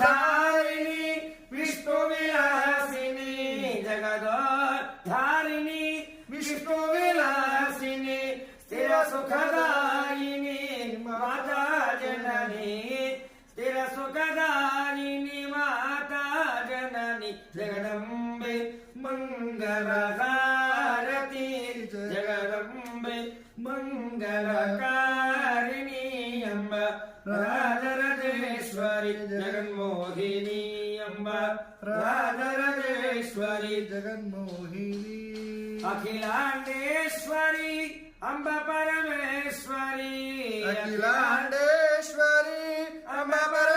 धारिणी विष्णु विलासिनी जगदोद्धारिणी विष्णु विलासिनी स्थिर सुखदायिनी माता जननी स्थिर सुखदायिनी माता जननी जगदम्बे मंगलहारती जगदम्बे मंगलकारिणी अम्ब राजराजेश्वरी जगन्मोहिनी अम्ब राजराजेश्वरी जगन्मोहिनी अखिलांडेश्वरी अम्ब परमेश्वरी अखिलांडेश्वरी अम्ब परमेश्वरी